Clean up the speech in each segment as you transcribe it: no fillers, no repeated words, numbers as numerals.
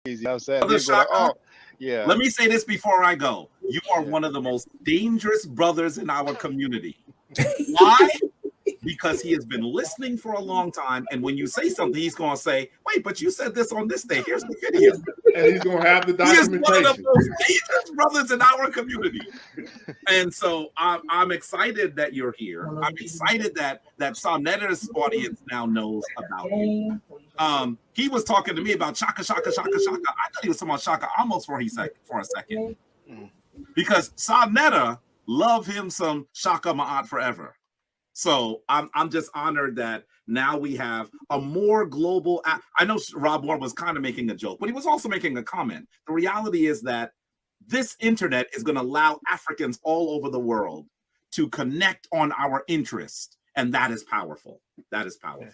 You know what I'm saying? Brother He'd go like, Shaka, oh, yeah. let me say this before I go. You are Yeah. one of the most dangerous brothers in our community. Why? Because he has been listening for a long time, and when you say something, he's going to say, "Wait, but you said this on this day. Here's the video." And he's going to have the He is one of documentation. the most dangerous brothers in our community. And so I'm excited that you're here. I'm excited that Soneta's audience now knows about you. He was talking to me about Shaka. I thought he was talking about Shaka almost for a second. Because Soneta love him some Shaka Ma'at forever. So I'm just honored that now we have a more global. I know Rob Moore was kind of making a joke, but he was also making a comment. The reality is that this internet is going to allow Africans all over the world to connect on our interest, and that is powerful. That is powerful.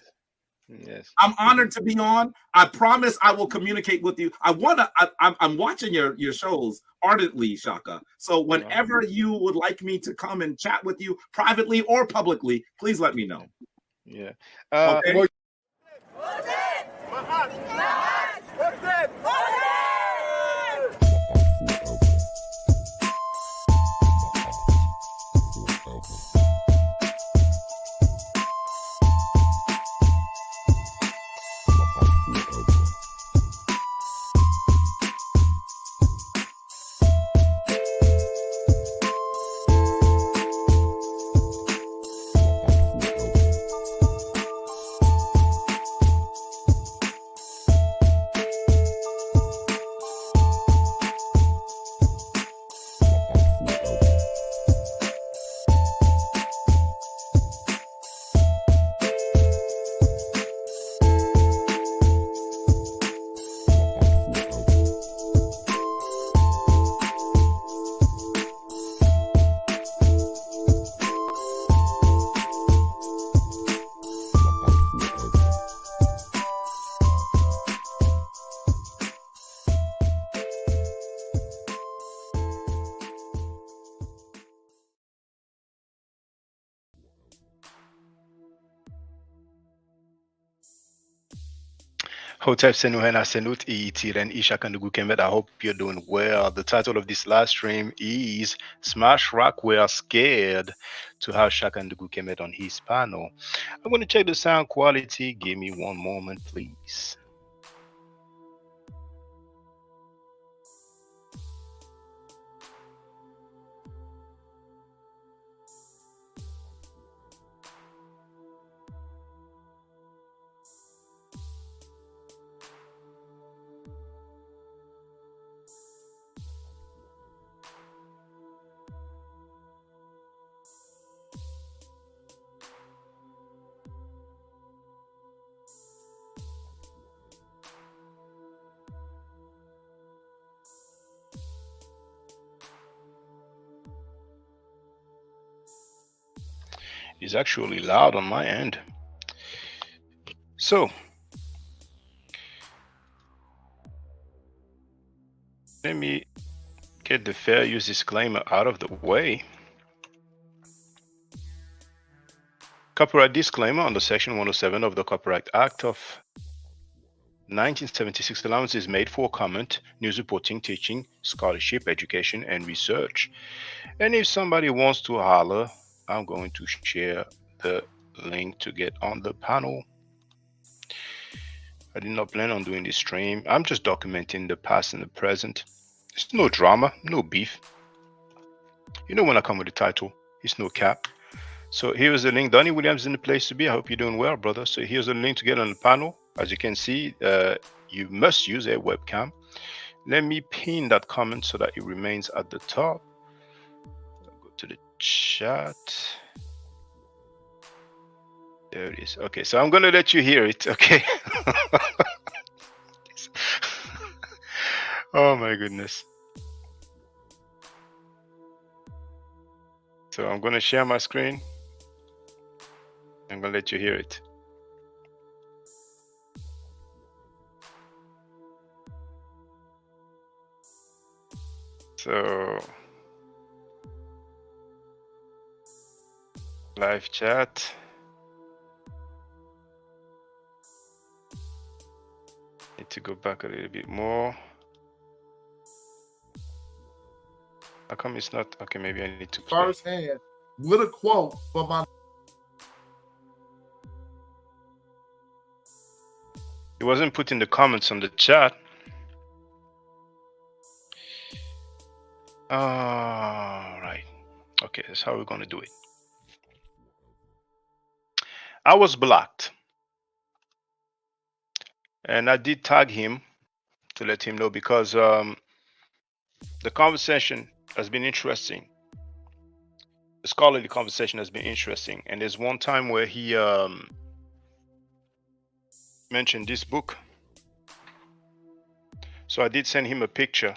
Yes. I'm honored to be on. I promise I will communicate with you. I'm watching your shows ardently, Shaka. So whenever you would like me to come and chat with you privately or publicly, please let me know. Yeah. Okay. Hotep Senuhena Senut Tiren Shaka-Nugu-KMT. I hope you're doing well. The title of this live stream is Smash Rockwell Scared to have Shaka-Nugu-KMT on his panel. I'm going to check the sound quality. Give me one moment, please. It's actually loud on my end. So let me get the fair use disclaimer out of the way. Copyright disclaimer under Section 107 of the Copyright Act of 1976. Allowance is made for comment, news reporting, teaching, scholarship, education, and research. And if somebody wants to holler, I'm going to share the link to get on the panel. I did not plan on doing this stream. I'm just documenting the past and the present. There's no drama, no beef. You know when I come with the title, it's no cap. So here's the link. Donnie Williams is in the place to be. I hope you're doing well, brother. So here's the link to get on the panel. As you can see, you must use a webcam. Let me pin that comment so that it remains at the top. I'll go to the chat. There it is. Okay, so I'm going to let you hear it. Okay. Oh my goodness. So I'm going to share my screen. I'm going to let you hear it. So live chat. need to go back a little bit more. How come it's not? Okay, maybe I need to play. Firsthand with a quote for my. It wasn't put in the comments on the chat. All right. Okay, that's how we're going to do it. I was blocked. And I did tag him to let him know because the conversation has been interesting. The scholarly conversation has been interesting. And there's one time where he mentioned this book. So I did send him a picture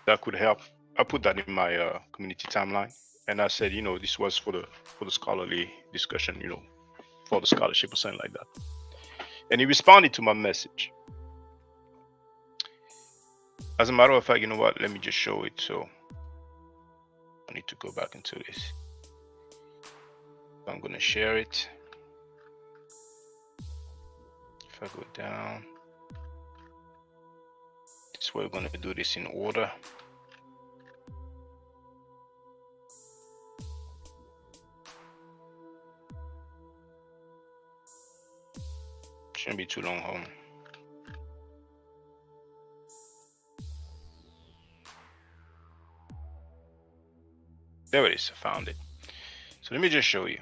that could help. I put that in my community timeline. And I said, you know, this was for the scholarly discussion, you know, for the scholarship or something like that. And he responded to my message. As a matter of fact, you know what? Let me just show it. So I need to go back into this. I'm going to share it. If I go down, this is where we're going to do this in order. Shouldn't be too long home. There it is. I found it. So let me just show you.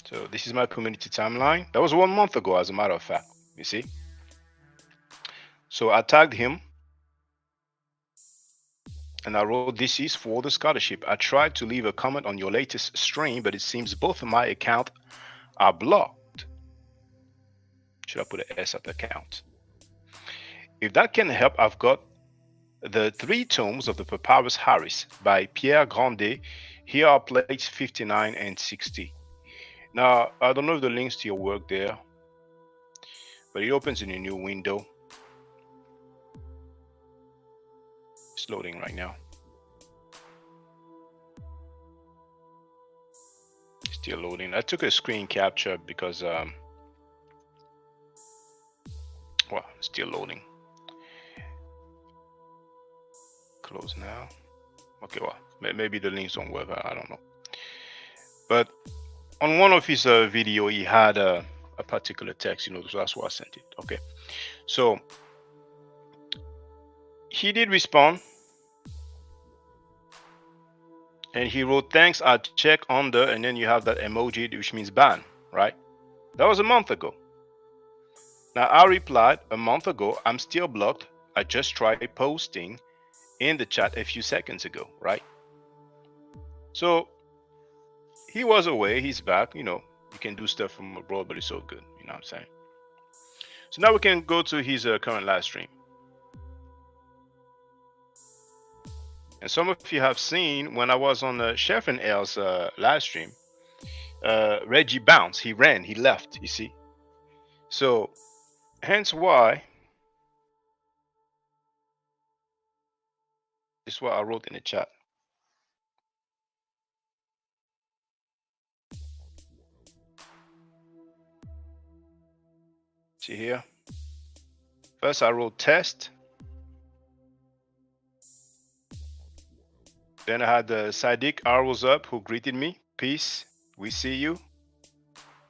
So this is my community timeline. That was 1 month ago, as a matter of fact. You see? So I tagged him. And I wrote, this is for the scholarship. I tried to leave a comment on your latest stream, but it seems both of my accounts are blocked. Should I put an S at the account? If that can help, I've got the 3 tomes of the Papyrus Harris by Pierre Grandet. Here are plates 59 and 60. Now, I don't know if the links to your work there, but it opens in a new window. It's loading right now. Still loading. I took a screen capture because, well, still loading. Close now. Okay, well, maybe the links don't work. I don't know. But on one of his video, he had a particular text, you know, so that's why I sent it. Okay, so he did respond, and he wrote, thanks, I check under, and then you have that emoji, which means ban, right? That was a month ago. Now I replied, a month ago, I'm still blocked. I just tried posting in the chat a few seconds ago, right? So he was away, he's back, you know, you can do stuff from abroad, but it's so good, you know what I'm saying? So now we can go to his current live stream. And some of you have seen when I was on Chef and L's live stream, Reggie bounced, he ran, he left, you see? So hence why, this is what I wrote in the chat. See here? First I wrote test. Then I had Sadiq arrows up who greeted me. Peace, we see you.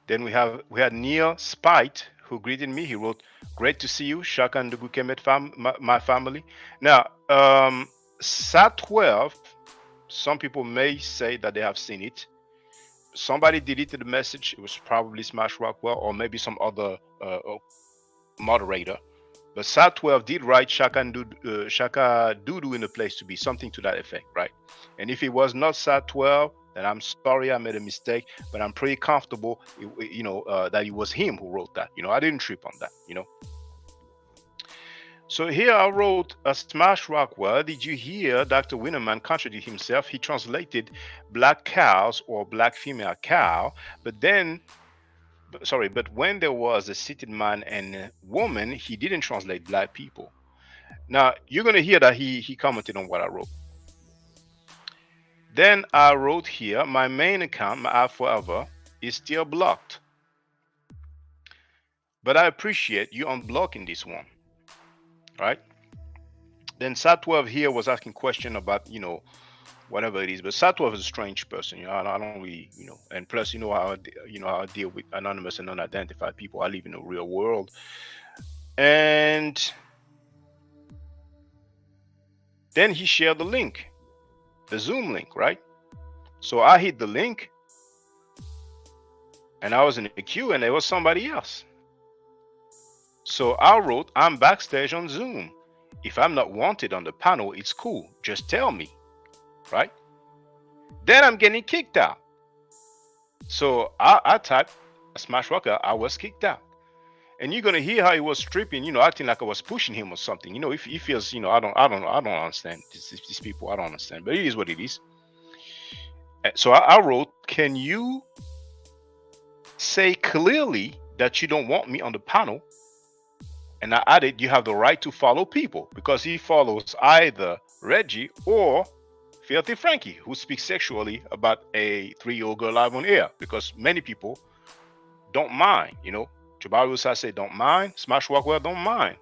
Then we had Neil Spite who greeted me. He wrote, great to see you, Shaka-Nugu-KMT my family. Now, SAT 12, some people may say that they have seen it. Somebody deleted the message. It was probably Smash Rockwell or maybe some other moderator. But SAT 12 did write Shaka-Dudu in a place to be, something to that effect, right? And if it was not SAT 12, then I'm sorry, I made a mistake, but I'm pretty comfortable, you know, that it was him who wrote that. You know, I didn't trip on that, you know. So here I wrote a Smash Rockwell. Did you hear Dr. Winneman contradict himself? He translated black cows or black female cow, but then, sorry, but when there was a seated man and woman, he didn't translate black people. Now you're going to hear that he commented on what I wrote. Then I wrote here, my main account, my app forever, is still blocked. But I appreciate you unblocking this one, right? Then Sat12 here was asking question about, whatever it is. But Sat12 is a strange person, I don't really, and plus, how I deal with anonymous and unidentified people. I live in the real world. And then he shared the link, the Zoom link, right? So I hit the link and I was in the queue and there was somebody else. So I wrote, I'm backstage on Zoom. If I'm not wanted on the panel, it's cool. Just tell me, right? Then I'm getting kicked out. So I typed Smash Rocker, I was kicked out. And you're gonna hear how he was stripping, acting like I was pushing him or something. If he feels, I don't understand these people. I don't understand, but it is what it is. So I wrote, can you say clearly that you don't want me on the panel? And I added, you have the right to follow people, because he follows either Reggie or Filthy Frankie, who speaks sexually about a 3-year-old girl live on air, because many people don't mind, Jabari I say don't mind. Smash Rockwell don't mind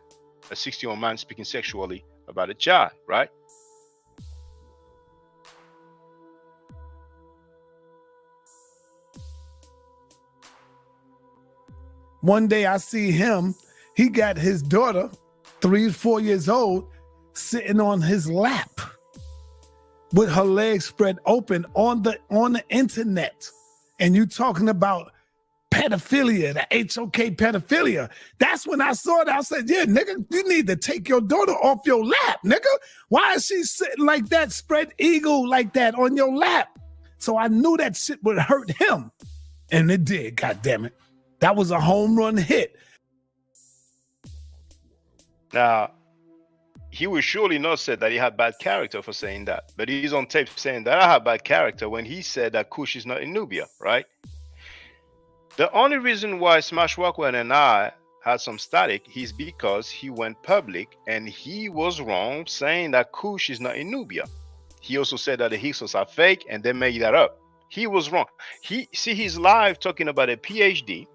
a 60-year-old man speaking sexually about a child, right? One day I see him, he got his daughter, 3 or 4 years old, sitting on his lap with her legs spread open on the internet. And you talking about pedophilia, the HOK pedophilia. That's when I saw it. I said, yeah, nigga, you need to take your daughter off your lap, nigga. Why is she sitting like that, spread eagle like that on your lap? So I knew that shit would hurt him. And it did, goddammit. That was a home run hit. Now, he will surely not say that he had bad character for saying that, but he's on tape saying that I have bad character when he said that Kush is not in Nubia, right? The only reason why Smash Rockwell and I had some static is because he went public and he was wrong saying that Kush is not in Nubia. He also said that the Hyksos are fake and they made that up. He was wrong. He's live talking about a PhD,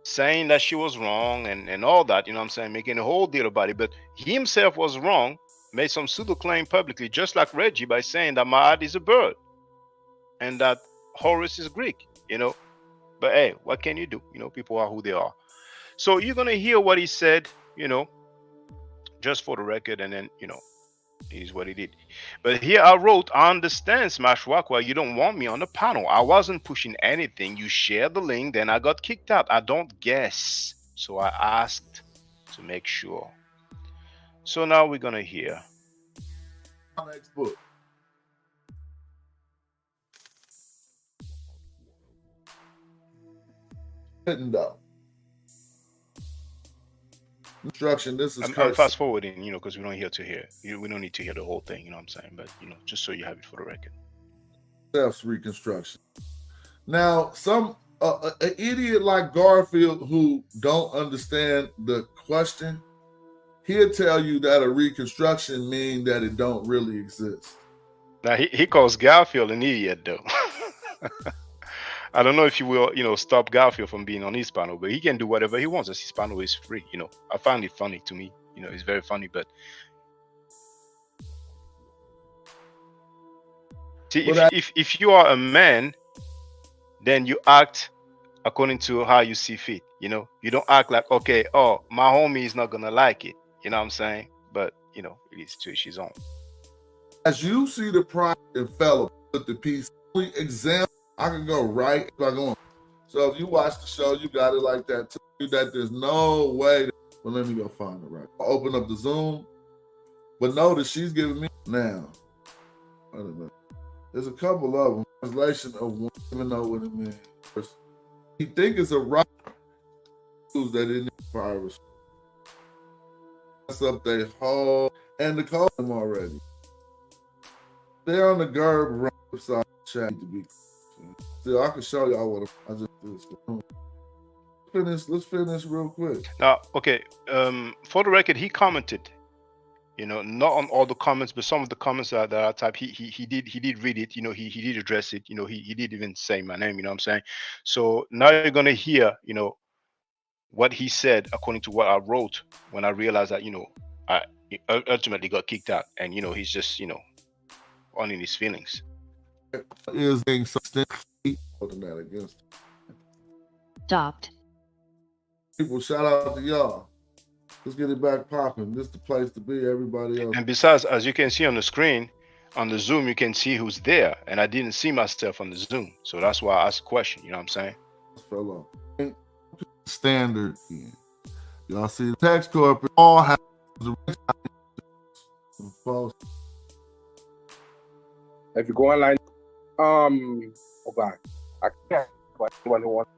saying that she was wrong and all that, making a whole deal about it. But he himself was wrong, made some pseudo claim publicly, just like Reggie, by saying that Ma'at is a bird and that Horus is Greek, But hey, what can you do? People are who they are. So you're gonna hear what he said, just for the record, and then is what he did. But here I wrote, I understand, Smash Rockwell, you don't want me on the panel. I wasn't pushing anything. You shared the link, then I got kicked out. I don't guess. So I asked to make sure. So now we're gonna hear. Next book. Though. Instruction. This is I'm fast forwarding, because we don't hear to hear. We don't need to hear the whole thing, I'm saying, but just so you have it for the record. Self reconstruction. Now, some an idiot like Garfield who don't understand the question, he'll tell you that a reconstruction means that it don't really exist. Now he calls Garfield an idiot, though. I don't know if you will, stop Garfield from being on his panel, but he can do whatever he wants as his panel is free. I find it funny to me. It's very funny, but see, if you are a man, then you act according to how you see fit. You don't act like, okay, oh, my homie is not gonna like it. You know what I'm saying? But it is to each his own. As you see the pride and fellow with the piece, example. I can go right by going. So if you watch the show, you got it like that. Tell you that there's no way. Well, let me go find it right. I'll open up the Zoom. But notice she's giving me now. I don't know. There's a couple of them. Translation of one, even know what it means. He think it's a rock that in the virus. That's up their whole and the code them already. They're on the GERB side chat to be. Still, I can show y'all what I just did. Let's finish real quick. Now, okay. For the record, he commented, You know, not on all the comments, but some of the comments that I typed, he did read it. You know, he did address it. You know, he did even say my name. You know what I'm saying? So now you're gonna hear, you know, what he said according to what I wrote when I realized that, you know, I ultimately got kicked out, and you know, he's just, you know, on in his feelings. Is being substantially holding that against Stopped. people. Shout out to y'all. Let's get it back popping. This is the place to be. Everybody else. And besides, as you can see on the screen, on the Zoom, you can see who's there, and I didn't see myself on the Zoom, so that's why I asked a question. You know what I'm saying? Fell off. Standard. Y'all see the tax corp all have the false. If you go online, oh God, I can't. But anyone who wants,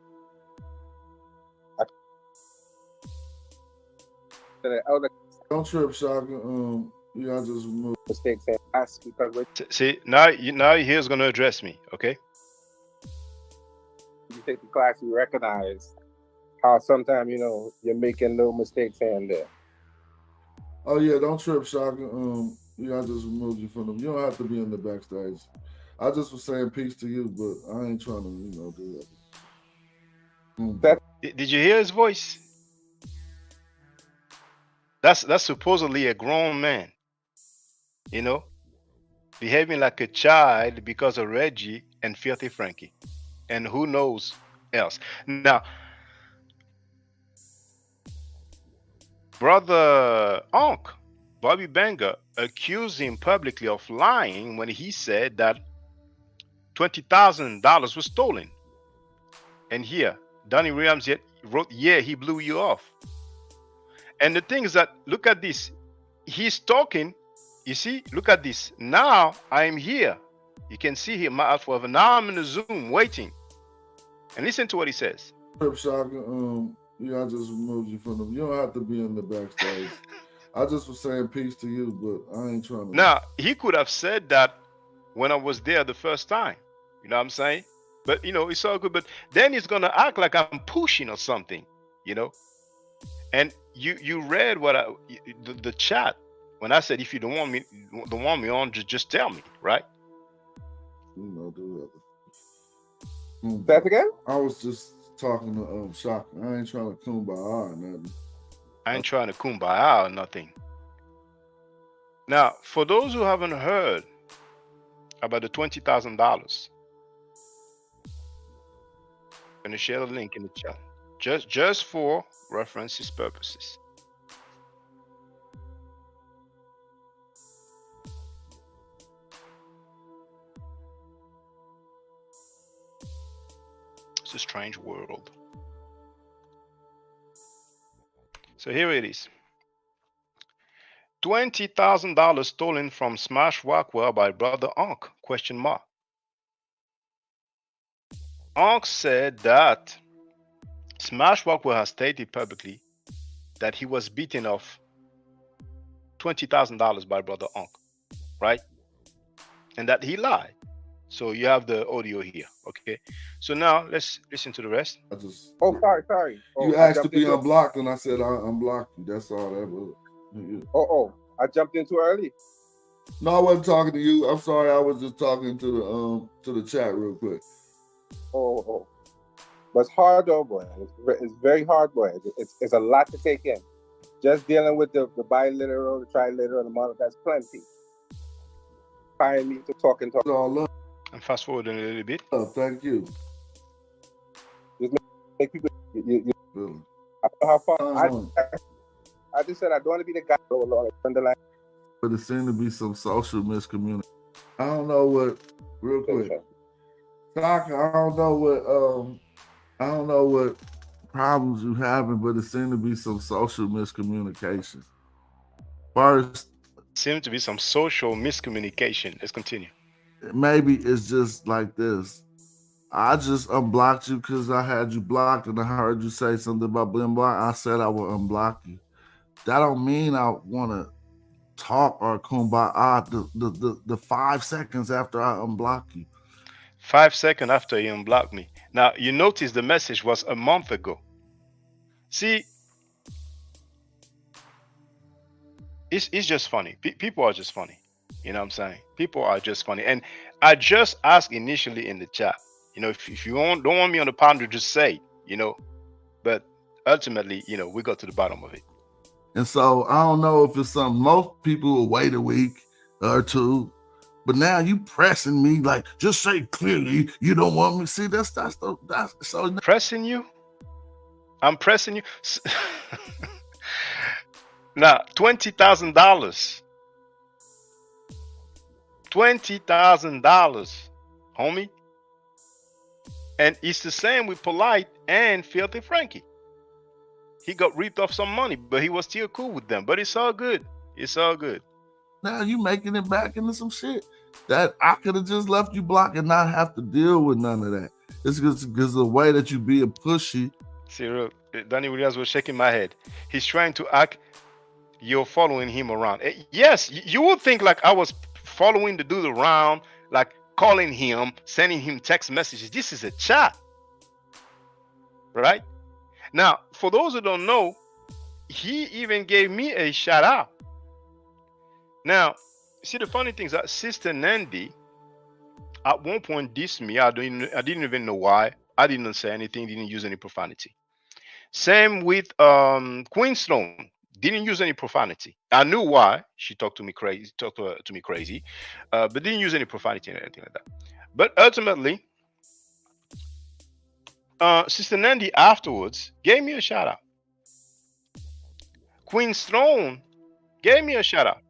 Don't trip, Shaka. You gotta just remove mistakes and ask because when See, now here's gonna address me, okay? you take the class, you recognize how sometimes you're making little mistakes here and there. Oh yeah, don't trip, Shaka. You gotta just remove you from them. You don't have to be in the backstage. I just was saying peace to you, but I ain't trying to, do that. Did you hear his voice? That's supposedly a grown man, you know, behaving like a child because of Reggie and Filthy Frankie, and who knows else. Now, brother Unc, Bobby Banger, accused him publicly of lying when he said that $20,000 was stolen. And here, Donnie Williams yet wrote, "Yeah, he blew you off." And the thing is that, look at this. He's talking. You see, look at this. Now I am here. You can see here my outfit. Now I'm in the Zoom waiting. And listen to what he says. Shaka, I just removed you from them. You don't have to be in the backstage. I just was saying peace to you, but I ain't trying to. Now, he could have said that when I was there the first time. You know what I'm saying? But, it's all good. But then he's going to act like I'm pushing or something, And you read what the chat when I said, if you don't want me on, just tell me, right? Do that again? I was just talking to Shaka. I ain't trying to kumbaya or nothing. I ain't trying to kumbaya or nothing. Now, for those who haven't heard about the $20,000, I'm gonna share the link in the chat, just for references purposes. It's a strange world. So here it is. $20,000 stolen from Smash Rockwell by brother Unc? Unc said that Smash Rockwell has stated publicly that he was beaten off $20,000 by brother Unc, right? And that he lied. So you have the audio here, okay? So now let's listen to the rest. Sorry. You asked to be unblocked, and I said I unblocked you. That's all that was. I jumped in too early. No, I wasn't talking to you. I'm sorry. I was just talking to the chat real quick. But it's hard though, boy. It's very hard, boy. It's a lot to take in. Just dealing with the biliteral, the triliteral, the mono, that's plenty. Find me to talk. All up. And fast forward a little bit. Oh, thank you. Just make people. Really? I don't know how far. I just said I don't want to be the guy who will underline. But it seemed to be some social miscommunication. I don't know what. Real quick, Shaka, I don't know what problems you having, but it seemed to be some social miscommunication. First, seems to be some social miscommunication. Let's continue. Maybe it's just like this. I just unblocked you because I had you blocked, and I heard you say something about being blocked. I said I will unblock you. That don't mean I want to talk or kumbaya the 5 seconds after I unblock you. 5 seconds after you unblock me. Now, you notice the message was a month ago. See, It's just funny. People are just funny. You know what I'm saying? People are just funny. And I just asked initially in the chat, if you don't want me on the panel, just say, but ultimately, we got to the bottom of it. And so I don't know if it's something most people will wait a week or two, but now you pressing me like, just say clearly you don't want me. See, that's so pressing you. I'm pressing you. Now, $20,000. $20,000, homie. And it's the same with Polite and Filthy Frankie. He got ripped off some money, but he was still cool with them. But it's all good. It's all good. Now you making it back into some shit that I could have just left you blocked and not have to deal with none of that. It's because the way that you being pushy. See, look, Danny Williams was shaking my head. He's trying to act you're following him around. Yes, you would think like I was following the dude around, like calling him, sending him text messages. This is a chat, right? Now, for those who don't know, he even gave me a shout out. Now, see, the funny thing is that Sister Nandy at one point dissed me. I didn't even know why. I didn't say anything, didn't use any profanity. Same with Queen Stone. Didn't use any profanity. I knew why. She talked to me crazy, but didn't use any profanity or anything like that. But ultimately, Sister Nandy afterwards gave me a shout out. Queen Stone gave me a shout out.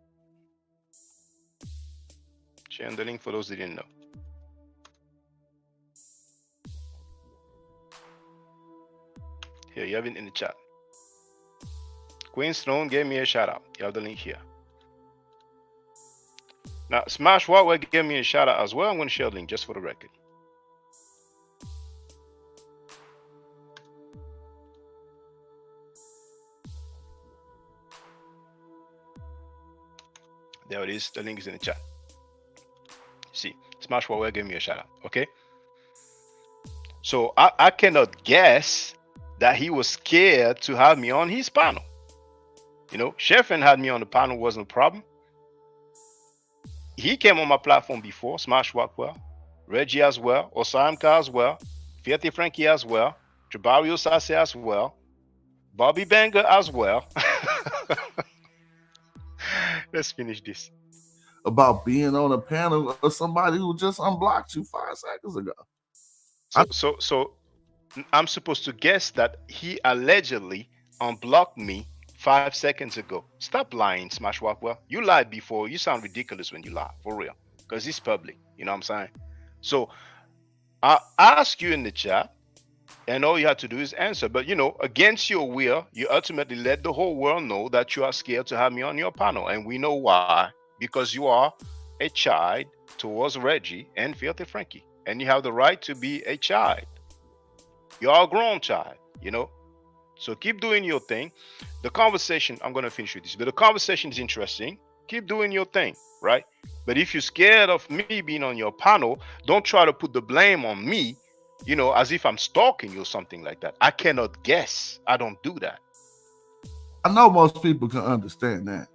Sharing the link for those who didn't know. Here, you have it in the chat. Queen Stone gave me a shout out. You have the link here. Now, Smash Rockwell gave me a shout out as well. I'm going to share the link just for the record. There it is. The link is in the chat. See, Smash Rockwell gave me a shout out. Okay. So I cannot guess that he was scared to have me on his panel. Sheffield had me on the panel, wasn't a problem. He came on my platform before, Smash Rockwell, Reggie as well, Osamka as well, Filthy Frankie as well, Jabario Sase as well, Bobby Banger as well. Let's finish this. About being on a panel of somebody who just unblocked you 5 seconds ago. So I'm supposed to guess that he allegedly unblocked me 5 seconds ago. Stop lying, Smash Rockwell. You lied before. You sound ridiculous when you lie, for real. Because it's public. You know what I'm saying? So I ask you in the chat, and all you have to do is answer. But against your will, you ultimately let the whole world know that you are scared to have me on your panel. And we know why. Because you are a child towards Reggie and Filthy Frankie. And you have the right to be a child. You are a grown child, So keep doing your thing. The conversation, I'm going to finish with this, but the conversation is interesting. Keep doing your thing, right? But if you're scared of me being on your panel, don't try to put the blame on me, as if I'm stalking you or something like that. I cannot guess. I don't do that. I know most people can understand that.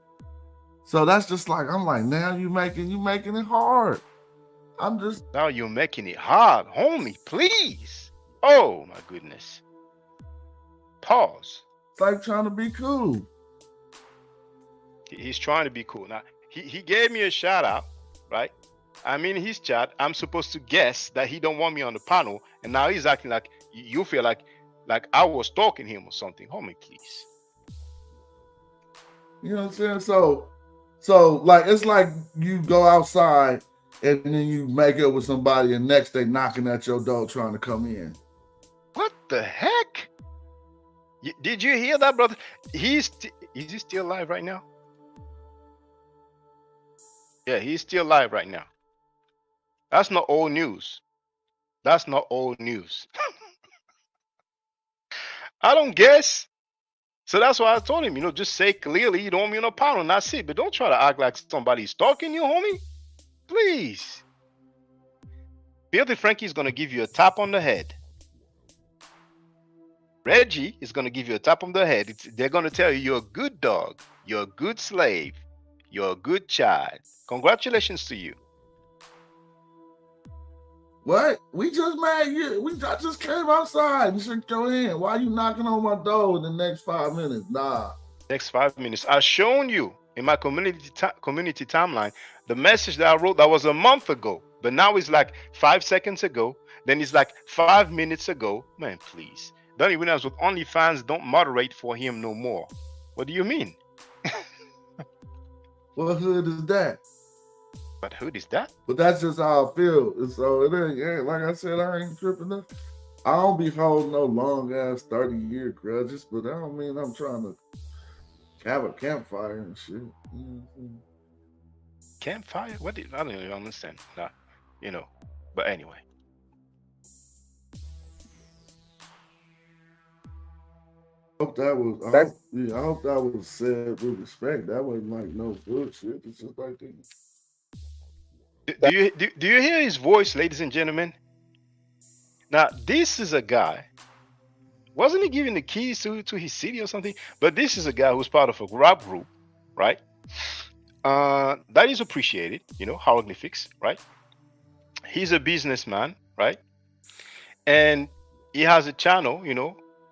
So that's just like, I'm like, now you making it hard. Now you're making it hard, homie, please. Oh my goodness. Pause. It's like trying to be cool. He's trying to be cool. Now, he gave me a shout out, right? I'm in his chat. I'm supposed to guess that he don't want me on the panel. And now he's acting like you feel like I was stalking him or something. Homie, please. You know what I'm saying? So like, it's like you go outside and then you make up with somebody and next they knocking at your door trying to come in. What the heck? Did you hear that, brother? Is he still live right now? Yeah, he's still live right now. That's not old news. That's not old news. I don't guess. So that's why I told him, just say clearly you don't want me on a panel and that's it. But don't try to act like somebody's stalking you, homie. Please. Filthy Frankie is going to give you a tap on the head. Reggie is going to give you a tap on the head. They're going to tell you you're a good dog. You're a good slave. You're a good child. Congratulations to you. What? We just made you. I just came outside and shook your hand. Why you knocking on my door in the next 5 minutes? Nah. Next 5 minutes. I've shown you in my community timeline the message that I wrote that was a month ago, but now it's like 5 seconds ago. Then it's like 5 minutes ago. Man, please. Donnie Williams with OnlyFans don't moderate for him no more. What do you mean? What hood is that? What hood is that? But that's just how I feel. And so it ain't like I said, I ain't tripping up. I don't be holding no long ass 30-year grudges, but that don't mean I'm trying to have a campfire and shit. Campfire? I don't even understand. Nah, But anyway. I hope that was said with respect. That wasn't like no bullshit. It's just like that. Do you hear his voice, ladies and gentlemen? Now, this is a guy. Wasn't he giving the keys to his city or something? But this is a guy who's part of a rap group, right? That is appreciated, hieroglyphics, right? He's a businessman, right? And he has a channel,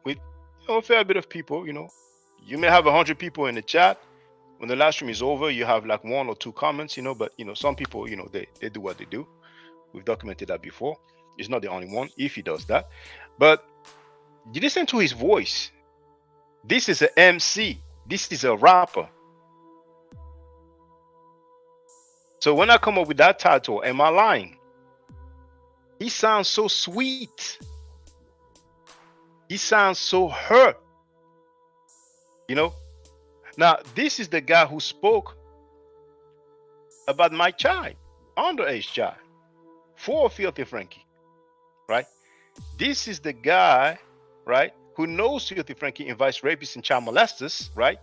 with a fair bit of people, You may have 100 people in the chat. When the live stream is over, you have like 1 or 2 comments, but some people, they do what they do. We've documented that before. He's not the only one if he does that. But you listen to his voice. This is an MC. This is a rapper. So when I come up with that title, am I lying? He sounds so sweet. He sounds so hurt. Now, this is the guy who spoke about my child, underage child, for Filthy Frankie, right? This is the guy, right, who knows Filthy Frankie invites rapists and child molesters, right?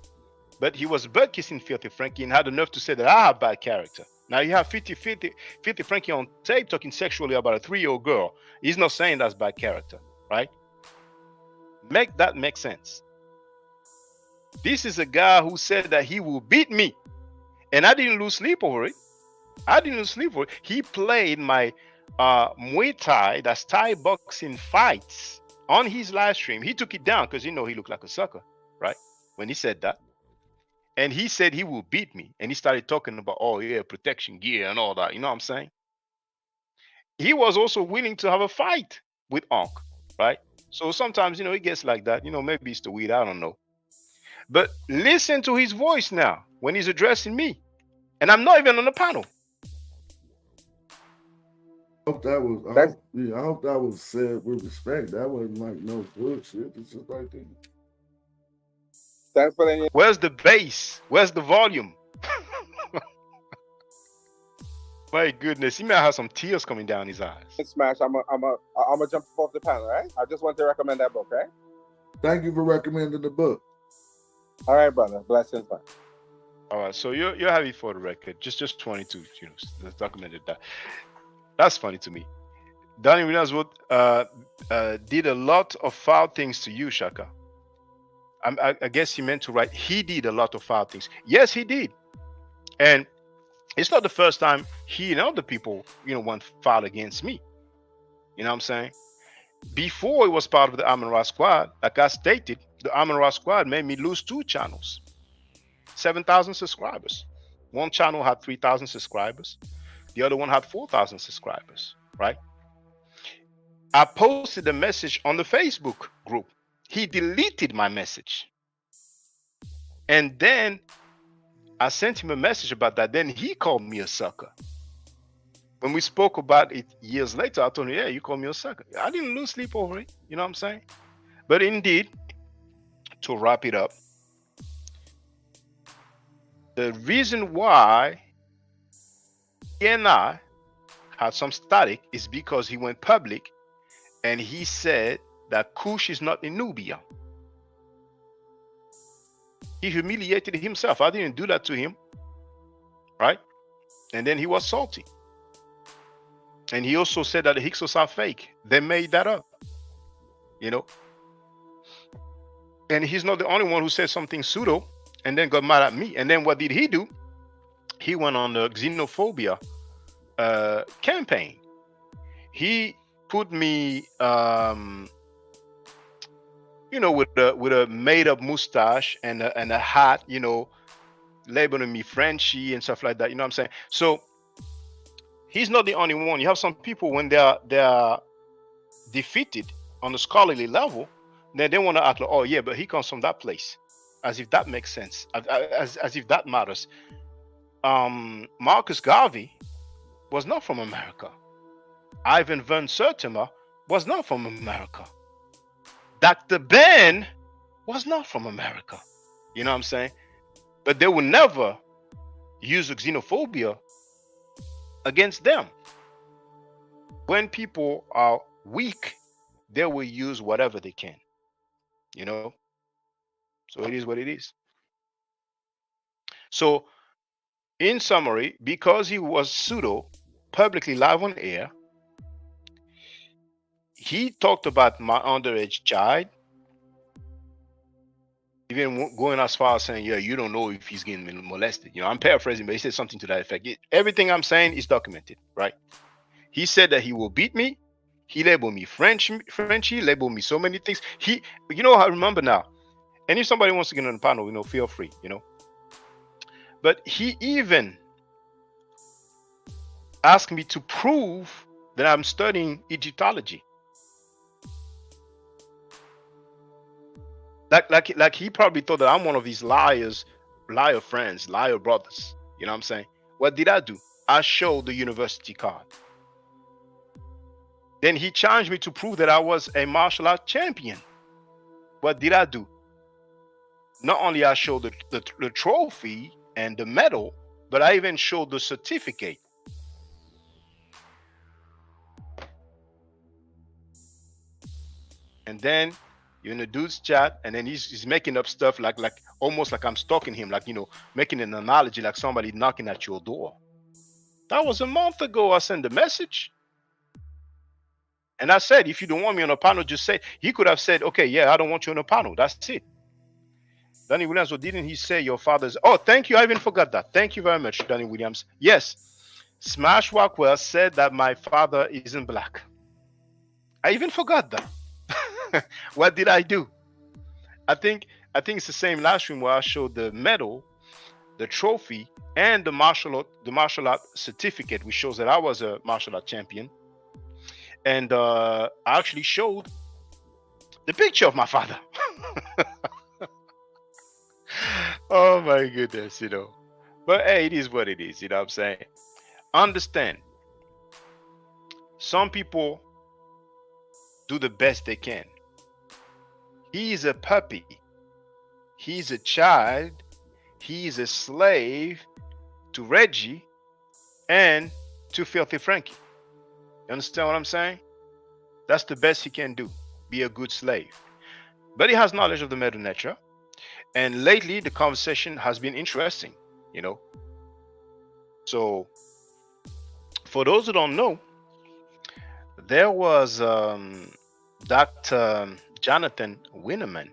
But he was butt kissing Filthy Frankie and had enough to say that I have bad character. Now you have Filthy Frankie on tape talking sexually about a 3-year-old girl. He's not saying that's bad character, right? Make that make sense. This is a guy who said that he will beat me. And I didn't lose sleep over it. He played my Muay Thai, that's Thai boxing fights, on his live stream. He took it down because he looked like a sucker, right? When he said that. And he said he will beat me. And he started talking about, protection gear and all that. You know what I'm saying? He was also willing to have a fight with Onk, right? So sometimes, it gets like that. Maybe it's the weed, I don't know. But listen to his voice now when he's addressing me. And I'm not even on the panel. I hope that was said with respect. That wasn't like no bullshit. It's just like that. Thanks for that. Where's the bass? Where's the volume? My goodness, he may have some tears coming down his eyes. Smash, I'm gonna jump off the panel, right? I just want to recommend that book, right? Thank you for recommending the book. All right, brother. Blessings, man. All right, so you're happy for the record. Just 22, documented that. That's funny to me. Donnie Williams did a lot of foul things to you, Shaka. I guess he meant to write, he did a lot of foul things. Yes, he did. And it's not the first time he and other people, went foul against me. You know what I'm saying? Before he was part of the Amon-Ra Squad, like I stated, the Amon-Ra Squad made me lose 2 channels, 7,000 subscribers. One channel had 3,000 subscribers. The other one had 4,000 subscribers, right? I posted a message on the Facebook group. He deleted my message. And then I sent him a message about that. Then he called me a sucker. When we spoke about it years later, I told him, yeah, you called me a sucker. I didn't lose sleep over it. You know what I'm saying? But indeed, to wrap it up, the reason why he and I had some static is because he went public and he said that Kush is not in Nubia. He humiliated himself. I didn't do that to him, right? And then he was salty. And he also said that the Hyksos are fake. They made that up, And he's not the only one who said something pseudo. and then got mad at me. And then what did he do? He went on the xenophobia campaign. He put me, with a made up mustache and a hat, labeling me Frenchy and stuff like that. You know what I'm saying? So he's not the only one. You have some people when they're defeated on the scholarly level, then they want to act like, oh yeah, but he comes from that place, as if that makes sense, as if that matters. Marcus Garvey was not from America. Ivan van Sertima was not from America. Dr. Ben was not from America. You know what I'm saying? But they will never use xenophobia against them. When people are weak, they will use whatever they can. So it is what it is. So, in summary, because he was pseudo publicly live on air, he talked about my underage child, even going as far as saying, yeah, you don't know if he's getting molested. I'm paraphrasing, but he said something to that effect. Everything I'm saying is documented, right? He said that he will beat me. He labeled me Frenchy, labeled me so many things. I remember now. And if somebody wants to get on the panel, feel free, But he even asked me to prove that I'm studying Egyptology. Like he probably thought that I'm one of these liar friends, liar brothers. You know what I'm saying? What did I do? I showed the university card. Then he challenged me to prove that I was a martial art champion. What did I do? Not only I showed the trophy and the medal, but I even showed the certificate. And then you're in the dude's chat, and then he's making up stuff like almost like I'm stalking him, like making an analogy like somebody knocking at your door. That was a month ago. I sent the message. And I said, if you don't want me on a panel, just say. He could have said, okay, yeah, I don't want you on a panel. That's it. Danny Williams, well, didn't he say your father's? Oh, thank you. I even forgot that. Thank you very much, Danny Williams. Yes. Smash Rockwell said that my father isn't black. I even forgot that. What did I do? I think it's the same live stream where I showed the medal, the trophy, and the martial art certificate, which shows that I was a martial art champion. And I actually showed the picture of my father. Oh my goodness, But hey, it is what it is, you know what I'm saying? Understand. Some people do the best they can. He's a puppy. He's a child. He's a slave to Reggie and to Filthy Frankie. You understand what I'm saying? That's the best he can do. Be a good slave. But he has knowledge of the meta nature. And lately, the conversation has been interesting, So, for those who don't know, there was Dr. Jonathan Winneman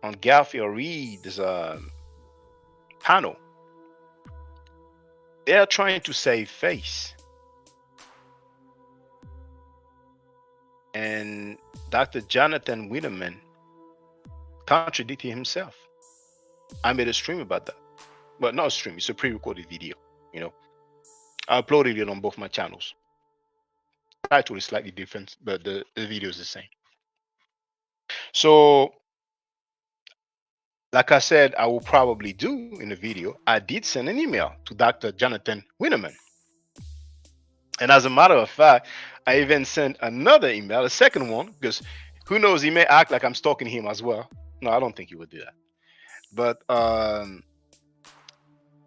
on Garfield Reed's panel. They are trying to save face. And Dr. Jonathan Winneman contradicted himself. I made a stream about that. But not a stream, it's a pre-recorded video, I uploaded it on both my channels. The title is slightly different, but the video is the same. So, like I said, I will probably do in the video, I did send an email to Dr. Jonathan Winneman. And as a matter of fact, I even sent another email, a second one, because who knows, he may act like I'm stalking him as well. No, I don't think he would do that. But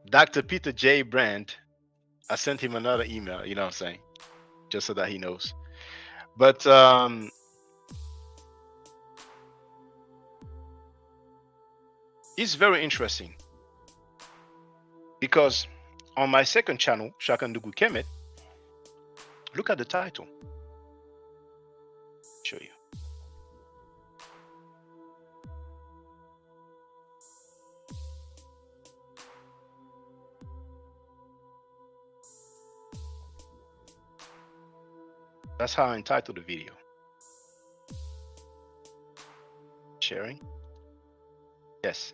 Dr. Peter J. Brandt, I sent him another email, you know what I'm saying? Just so that he knows. But it's very interesting because on my second channel, Shaka-Nugu-KMT, look at the title. Show you. That's how I entitled the video. Sharing. Yes.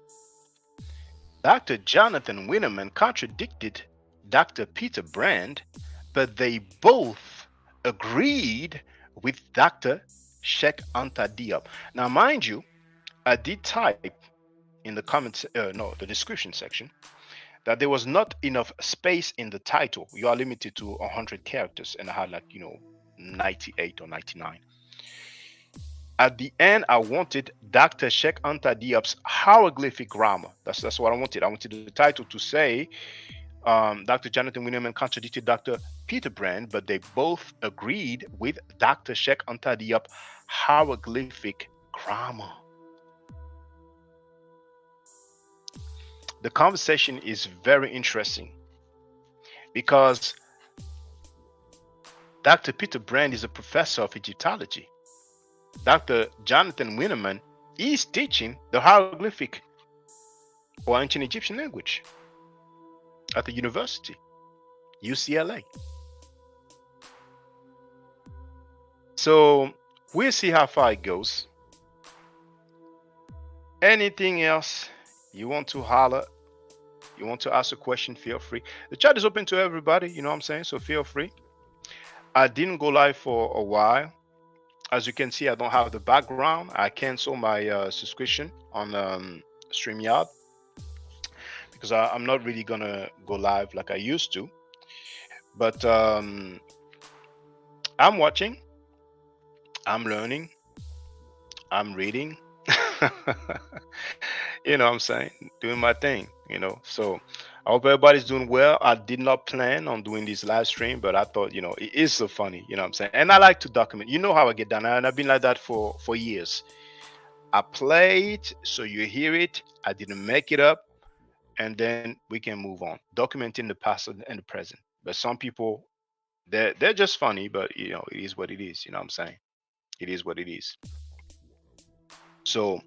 Dr. Jonathan Winneman contradicted Dr. Peter Brand, but they both agreed with Dr. Sheikh Anta Diop. Now, mind you, I did type in the comments, no, the description section, that there was not enough space in the title. You are limited to 100 characters, and I had 98 or 99. At the end, I wanted Dr. Sheikh Anta Diop's hieroglyphic grammar. That's what I wanted. I wanted the title to say, Dr. Jonathan Winneman contradicted Dr. Peter Brand, but they both agreed with Dr. Sheikh Anta Diop hieroglyphic grammar. The conversation is very interesting because Dr. Peter Brand is a professor of Egyptology. Dr. Jonathan Winneman is teaching the hieroglyphic or ancient Egyptian language at the university, UCLA. So we'll see how far it goes. Anything else you want to holler, you want to ask a question, feel free. The chat is open to everybody, you know what I'm saying? So feel free. I didn't go live for a while. As you can see, I don't have the background. I canceled my subscription on StreamYard because I'm not really gonna go live like I used to. But I'm watching, I'm learning, I'm reading. You know what I'm saying? Doing my thing, So I hope everybody's doing well. I did not plan on doing this live stream, but I thought, it is so funny, you know what I'm saying? And I like to document. You know how I get down, and I've been like that for years. I play it so you hear it. I didn't make it up, and then we can move on. Documenting the past and the present. But some people, they're just funny, but it is what it is, you know what I'm saying? It is what it is. So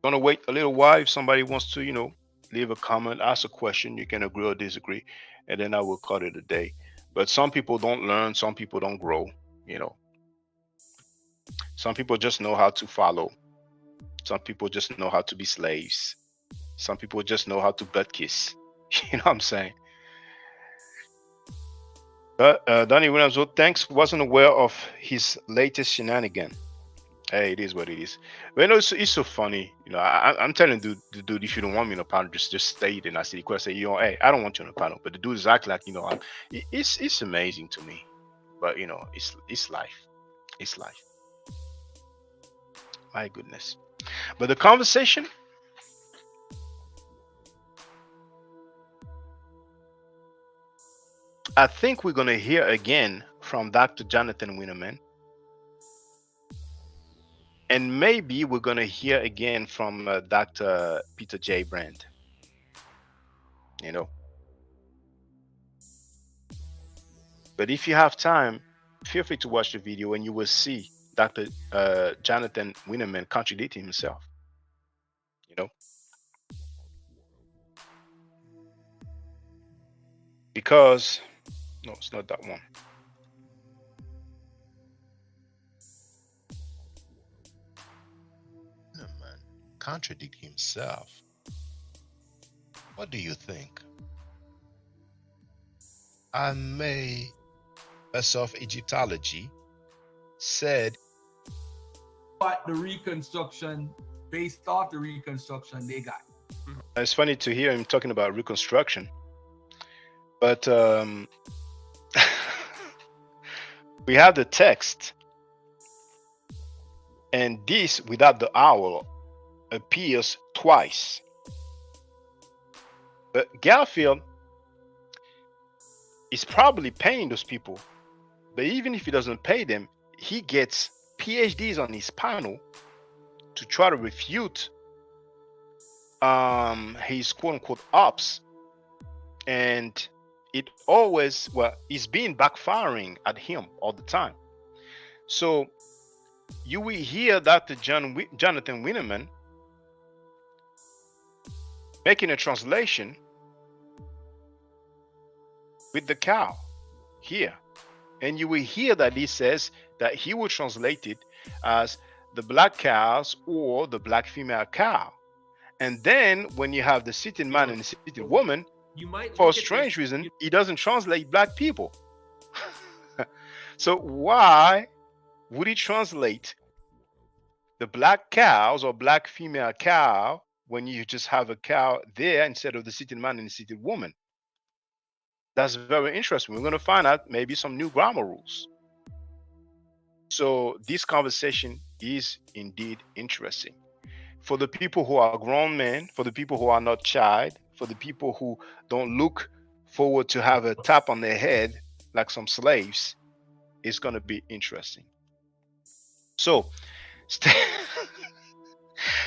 gonna wait a little while. If somebody wants to, leave a comment, ask a question, you can agree or disagree, and then I will call it a day. But some people don't learn, some people don't grow, Some people just know how to follow. Some people just know how to be slaves. Some people just know how to butt kiss. You know what I'm saying? But Donnie Williams, thanks. Wasn't aware of his latest shenanigan. Hey, it is what it is. But it's so funny. I'm telling the dude, if you don't want me on a panel, just stay it. And I said, he could say, hey, I don't want you on a panel. But the dude is acting like, it's amazing to me. But it's life. It's life. My goodness. But the conversation, I think we're gonna hear again from Dr. Jonathan Winneman. And maybe we're going to hear again from Dr. Peter J. Brand. But if you have time, feel free to watch the video and you will see Dr. Jonathan Winneman contradicting himself. Because, no, it's not that one. Contradict himself. What do you think? I may, professor of Egyptology, said, but the reconstruction, based off the reconstruction they got. It's funny to hear him talking about reconstruction, but we have the text, and this without the owl appears twice. But Garfield is probably paying those people, but even if he doesn't pay them, he gets PhDs on his panel to try to refute his quote-unquote ops, and it always, it's been backfiring at him all the time. So you will hear Dr. Jonathan Winneman making a translation with the cow here. And you will hear that he says that he will translate it as the black cows or the black female cow. And then when you have the sitting man and the sitting woman, You might for a look at strange this- reason, he doesn't translate black people. So why would he translate the black cows or black female cow when you just have a cow there instead of the sitting man and the sitting woman? That's very interesting. We're going to find out maybe some new grammar rules. So this conversation is indeed interesting. For the people who are grown men, for the people who are not child, for the people who don't look forward to have a tap on their head like some slaves, it's going to be interesting. So stay,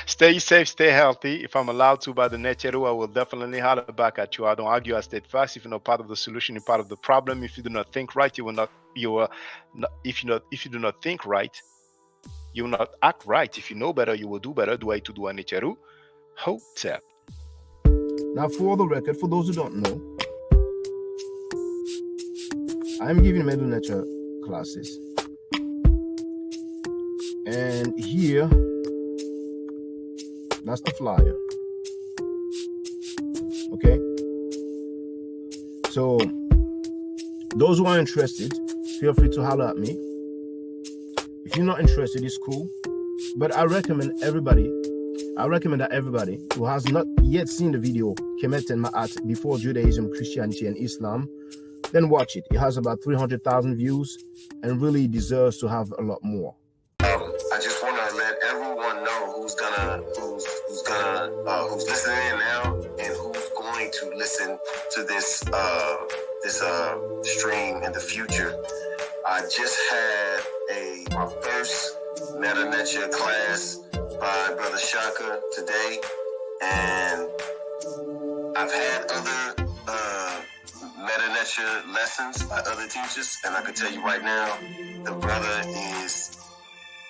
stay safe, stay healthy. If I'm allowed to by the Neteru, I will definitely holler back at you. I don't argue, I steadfast. If you're not part of the solution, you're part of the problem. If you do not think right, you will not. If you do not think right, you will not act right. If you know better, you will do better. Do I to do a Neteru? Hotep. Now, for the record, for those who don't know, I'm giving Medu Nature classes. And here, that's the flyer. Okay? So, those who are interested, feel free to holler at me. If you're not interested, it's cool. But I recommend that everybody who has not yet seen the video Kemet and Ma'at before Judaism, Christianity, and Islam, then watch it. It has about 300,000 views and really deserves to have a lot more. I just want to let everyone know who's listening in now and who's going to listen to this stream in the future. I just had my first Meta Nature class by Brother Shaka today, and I've had other Meta Nature lessons by other teachers, and I can tell you right now, the brother is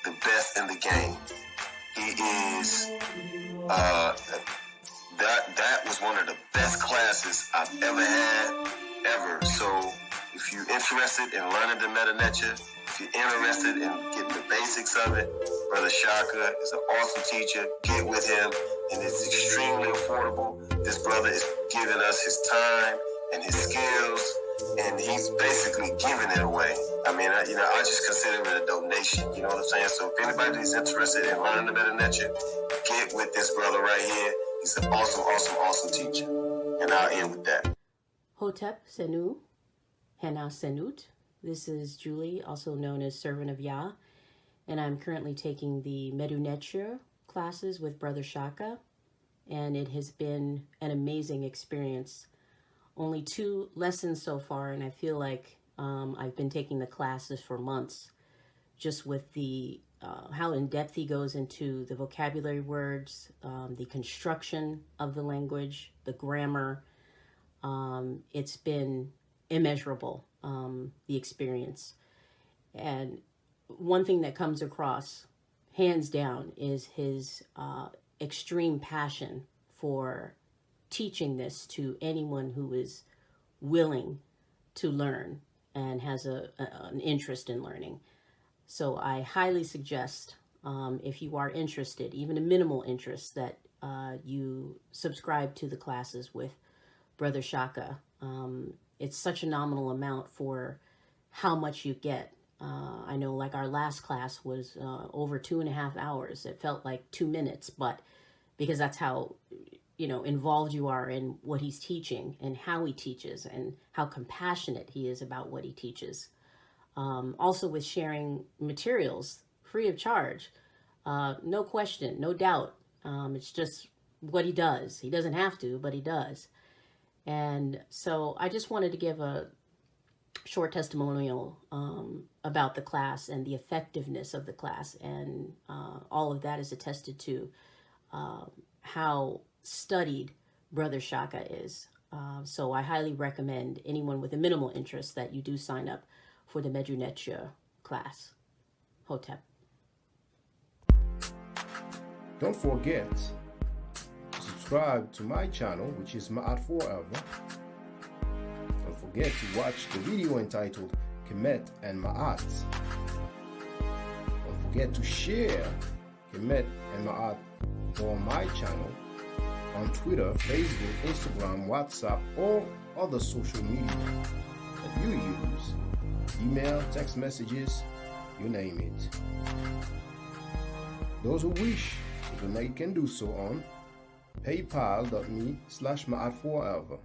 the best in the game. He is that was one of the best classes I've ever had ever. So if you're interested in learning the Meta Nature, if you're interested in getting the basics of it, Brother Shaka is an awesome teacher. Get with him, and it's extremely affordable. This brother is giving us his time and his skills, and he's basically giving it away. I mean, I just consider it a donation. You know what I'm saying? So if anybody's interested in learning the Meta Nature, get with this brother right here. He's an awesome teacher. And I'll end with that. Hotep Senu, Hena Senut. This is Julie, also known as Servant of Yah, and I'm currently taking the Medu Nature classes with Brother Shaka, and it has been an amazing experience. Only 2 lessons so far, and I feel like I've been taking the classes for months, just with the how in depth he goes into the vocabulary words, the construction of the language, the grammar. It's been immeasurable, the experience. And one thing that comes across, hands down, is his extreme passion for teaching this to anyone who is willing to learn and has an interest in learning. So I highly suggest, if you are interested, even a minimal interest, that you subscribe to the classes with Brother Shaka. It's such a nominal amount for how much you get. I know, like, our last class was over 2.5 hours. It felt like 2 minutes, but because that's how involved you are in what he's teaching and how he teaches and how compassionate he is about what he teaches. Also with sharing materials free of charge, no question, no doubt. It's just what he does. He doesn't have to, but he does. And so I just wanted to give a short testimonial about the class and the effectiveness of the class. And all of that is attested to how studied Brother Shaka is. So I highly recommend anyone with a minimal interest that you do sign up for the Medu Nature class. Hotep. Don't forget to subscribe to my channel, which is Ma'at Forever. Don't forget to watch the video entitled Kemet and Ma'at. Don't forget to share Kemet and Ma'at for my channel on Twitter, Facebook, Instagram, WhatsApp, or other social media that you use. Email, text messages, you name it. Those who wish to donate can do so on paypal.me/Ma'at4ever.